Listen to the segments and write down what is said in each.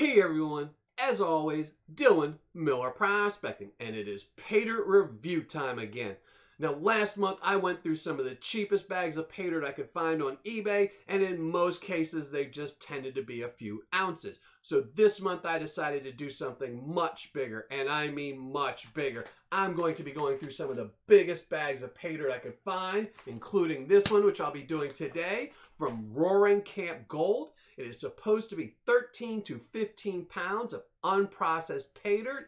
Hey everyone, as always, Dylan Miller Prospecting, and it is Paydirt review time again. Now last month I went through some of the cheapest bags of Paydirt I could find on eBay, and in most cases they just tended to be a few ounces. So this month I decided to do something much bigger, and I mean much bigger. I'm going to be going through some of the biggest bags of Paydirt I could find, including this one, which I'll be doing today, from Roaring Camp Gold. It is supposed to be 13 to 15 pounds of unprocessed Paydirt.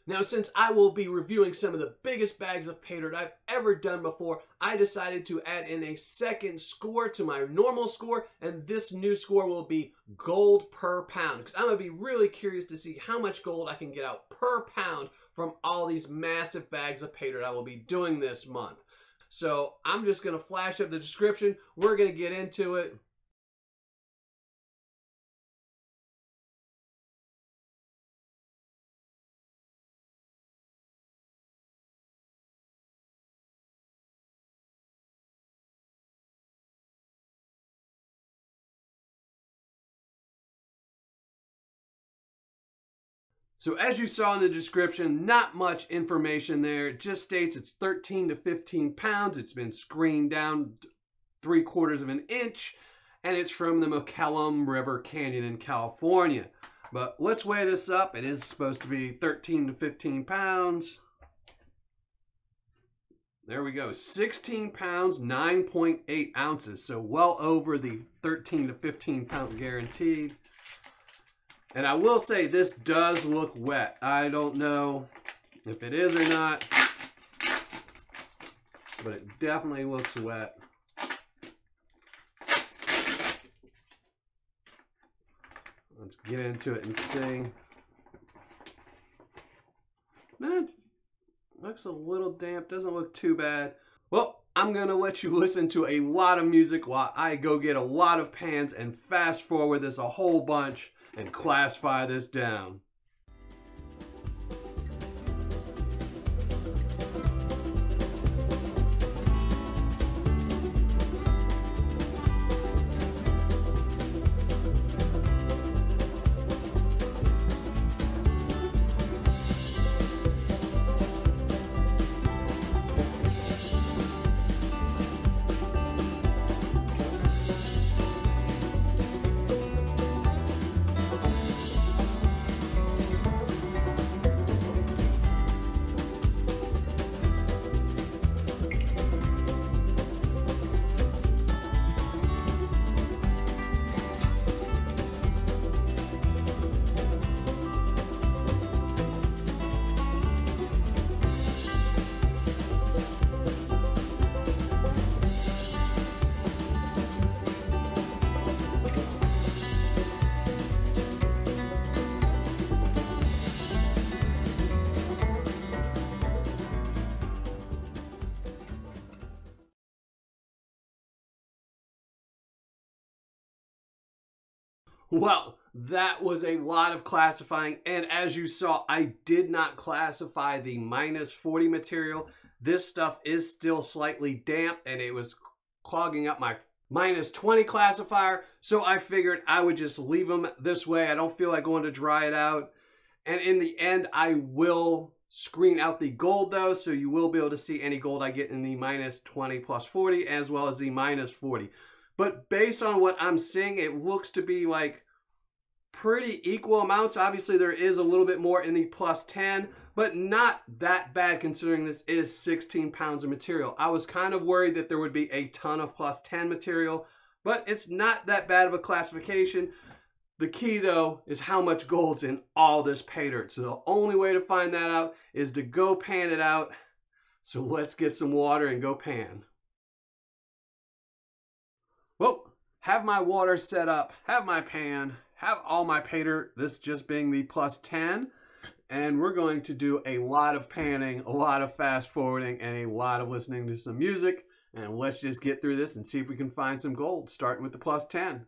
Now, since I will be reviewing some of the biggest bags of Paydirt I've ever done before, I decided to add in a second score to my normal score, and this new score will be gold per pound, because I'm going to be really curious to see how much gold I can get out per pound from all these massive bags of Paydirt I will be doing this month. So I'm just going to flash up the description. We're going to get into it. So as you saw in the description, not much information there. It just states it's 13 to 15 pounds. It's been screened down 3/4 of an inch, and it's from the McKellum River Canyon in California. But let's weigh this up. It is supposed to be 13 to 15 pounds. There we go, 16 pounds, 9.8 ounces. So well over the 13 to 15 pound guaranteed. And I will say this does look wet. I don't know if it is or not, but it definitely looks wet. Let's get into it and see. It looks a little damp, doesn't look too bad. Well, I'm gonna let you listen to a lot of music while I go get a lot of pans and fast forward this a whole bunch and classify this down. Well, that was a lot of classifying, and as you saw, I did not classify the -40 material. This stuff is still slightly damp, and it was clogging up my -20 classifier, so I figured I would just leave them this way. I don't feel like going to dry it out, and in the end, I will screen out the gold though, so you will be able to see any gold I get in the -20 plus 40, as well as the -40. But based on what I'm seeing, it looks to be like pretty equal amounts. Obviously, there is a little bit more in the +10, but not that bad considering this is 16 pounds of material. I was kind of worried that there would be a ton of +10 material, but it's not that bad of a classification. The key, though, is how much gold's in all this Paydirt. So the only way to find that out is to go pan it out. So let's get some water and go pan. Well, have my water set up, have my pan, have all my Paydirt, this just being the +10, and we're going to do a lot of panning, a lot of fast forwarding, and a lot of listening to some music, and let's just get through this and see if we can find some gold, starting with the +10.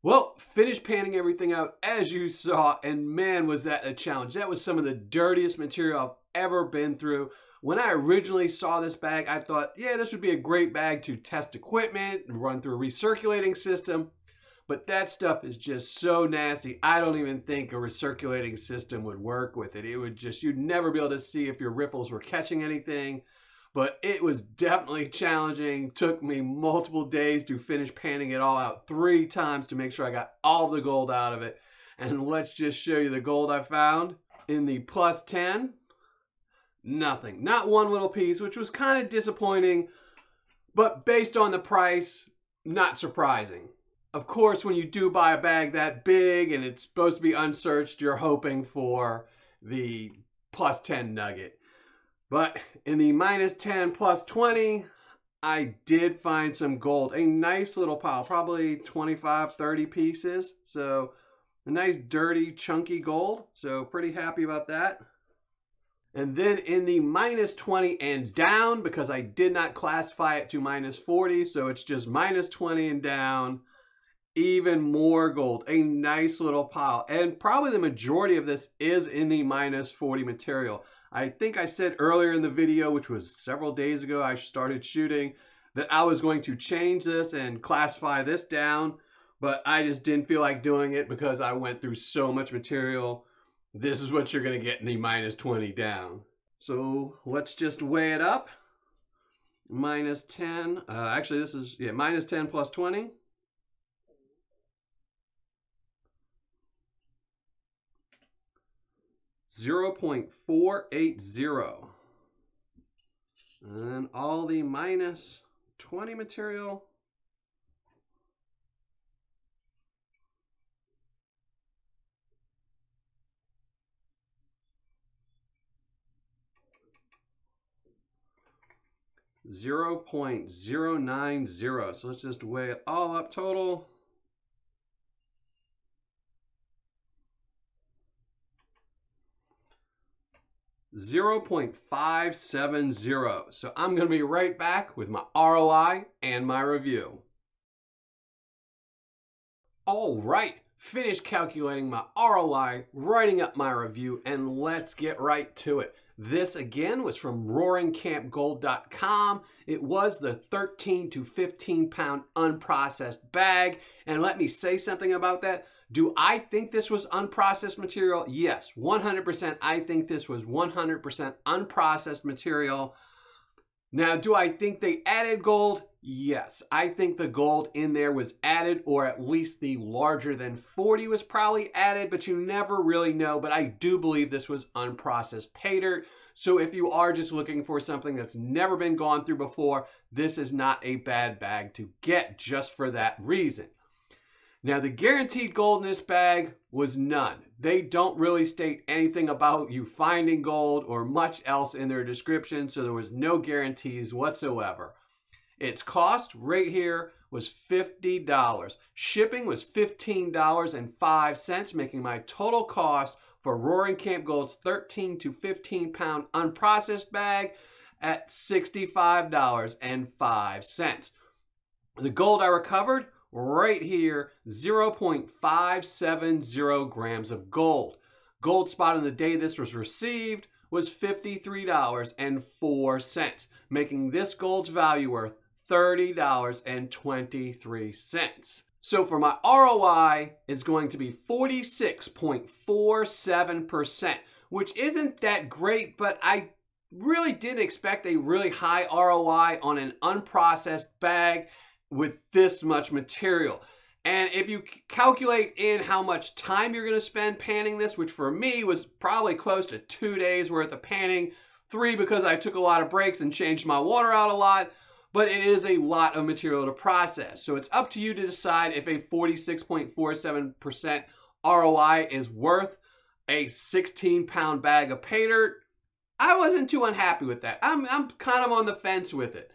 Well, finished panning everything out as you saw, and man, was that a challenge. That was some of the dirtiest material I've ever been through. When I originally saw this bag, I thought, yeah, this would be a great bag to test equipment and run through a recirculating system. But that stuff is just so nasty. I don't even think a recirculating system would work with it. It would just, you'd never be able to see if your riffles were catching anything. But it was definitely challenging. Took me multiple days to finish panning it all out 3 times to make sure I got all the gold out of it. And let's just show you the gold I found. In the plus 10, nothing. Not one little piece, which was kind of disappointing. But based on the price, not surprising. Of course, when you do buy a bag that big and it's supposed to be unsearched, you're hoping for the plus 10 nugget. But in the minus 10 plus 20, I did find some gold. A nice little pile, probably 25, 30 pieces. So a nice dirty chunky gold. So pretty happy about that. And then in the minus 20 and down, because I did not classify it to minus 40, so it's just minus 20 and down, even more gold. A nice little pile. And probably the majority of this is in the minus 40 material. I think I said earlier in the video, which was several days ago I started shooting, that I was going to change this and classify this down, but I just didn't feel like doing it because I went through so much material. This is what you're going to get in the minus 20 down. So let's just weigh it up. Minus 10. Actually, this is, yeah, minus 10 plus 20. .480. And all the minus 20 material. .090. So let's just weigh it all up total. .570. So I'm going to be right back with my ROI and my review. All right, finished calculating my ROI, writing up my review, and let's get right to it. This again was from roaringcampgold.com. It was the 13 to 15 pound unprocessed bag. And let me say something about that. Do I think this was unprocessed material? Yes, 100%. I think this was 100% unprocessed material. Now, do I think they added gold? Yes, I think the gold in there was added, or at least the larger than 40 was probably added, but you never really know. But I do believe this was unprocessed Paydirt. So if you are just looking for something that's never been gone through before, this is not a bad bag to get just for that reason. Now, the guaranteed gold in this bag was none. They don't really state anything about you finding gold or much else in their description, so there was no guarantees whatsoever. Its cost right here was $50. Shipping was $15.05, making my total cost for Roaring Camp Gold's 13 to 15 pound unprocessed bag at $65.05. The gold I recovered right here, 0.570 grams of gold. Gold spot on the day this was received was $53.04, making this gold's value worth $30.23. So for my ROI, it's going to be 46.47%, which isn't that great, but I really didn't expect a really high ROI on an unprocessed bag with this much material. And if you calculate in how much time you're going to spend panning this, which for me was probably close to 2 days worth of panning, 3 because I took a lot of breaks and changed my water out a lot, but it is a lot of material to process. So it's up to you to decide if a 46.47% ROI is worth a 16-pound bag of Paydirt. I wasn't too unhappy with that. I'm kind of on the fence with it.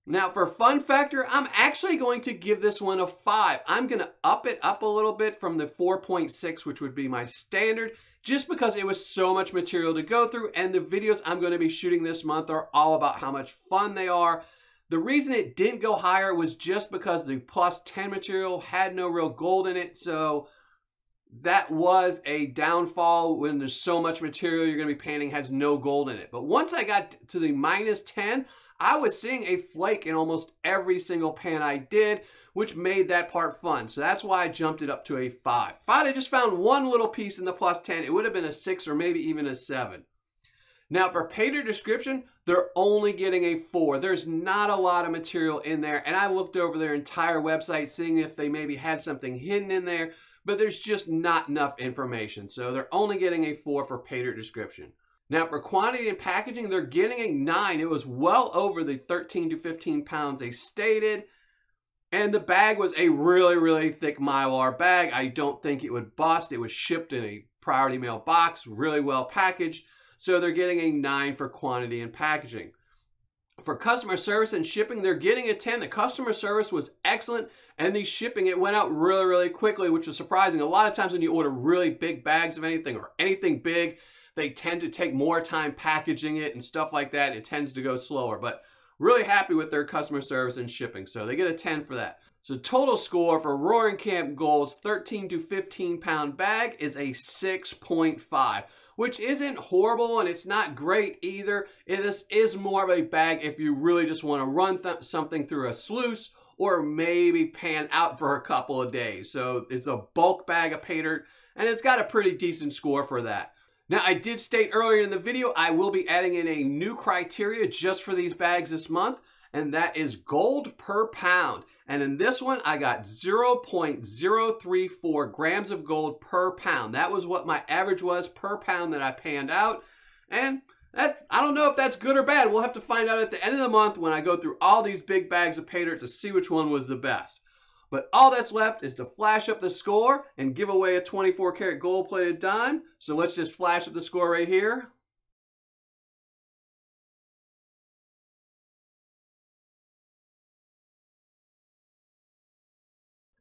Now for fun factor, I'm actually going to give this one a 5. I'm going to up it up a little bit from the 4.6, which would be my standard, just because it was so much material to go through, and the videos I'm going to be shooting this month are all about how much fun they are. The reason it didn't go higher was just because the plus 10 material had no real gold in it. So that was a downfall when there's so much material you're going to be painting has no gold in it. But once I got to the minus 10, I was seeing a flake in almost every single pan I did, which made that part fun. So that's why I jumped it up to a 5. If I had just found one little piece in the plus 10, it would have been a 6 or maybe even a 7. Now for Paydirt description, they're only getting a 4. There's not a lot of material in there, and I looked over their entire website seeing if they maybe had something hidden in there, but there's just not enough information. So they're only getting a 4 for Paydirt description. Now for quantity and packaging, they're getting a 9. It was well over the 13 to 15 pounds they stated. And the bag was a really, really thick Mylar bag. I don't think it would bust. It was shipped in a priority mail box, really well packaged. So they're getting a 9 for quantity and packaging. For customer service and shipping, they're getting a 10. The customer service was excellent, and the shipping, it went out really, really quickly, which was surprising. A lot of times when you order really big bags of anything or anything big, they tend to take more time packaging it and stuff like that. It tends to go slower, but really happy with their customer service and shipping. So they get a 10 for that. So total score for Roaring Camp Gold's 13 to 15 pound bag is a 6.5. which isn't horrible and it's not great either. This is more of a bag if you really just want to run something through a sluice or maybe pan out for a couple of days. So it's a bulk bag of Paydirt and it's got a pretty decent score for that. Now I did state earlier in the video I will be adding in a new criteria just for these bags this month, and that is gold per pound. And in this one, I got 0.034 grams of gold per pound. That was what my average was per pound that I panned out. And that, I don't know if that's good or bad. We'll have to find out at the end of the month when I go through all these big bags of Paydirt to see which one was the best. But all that's left is to flash up the score and give away a 24 karat gold plated dime. So let's just flash up the score right here.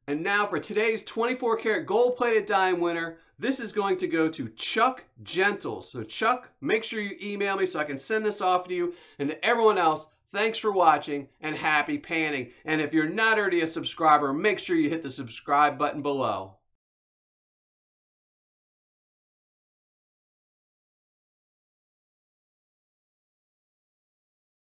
And now for today's 24 karat gold plated dime winner, this is going to go to Chuck Gentle. So Chuck, make sure you email me so I can send this off to you. And to everyone else, thanks for watching and happy panning. And if you're not already a subscriber, make sure you hit the subscribe button below.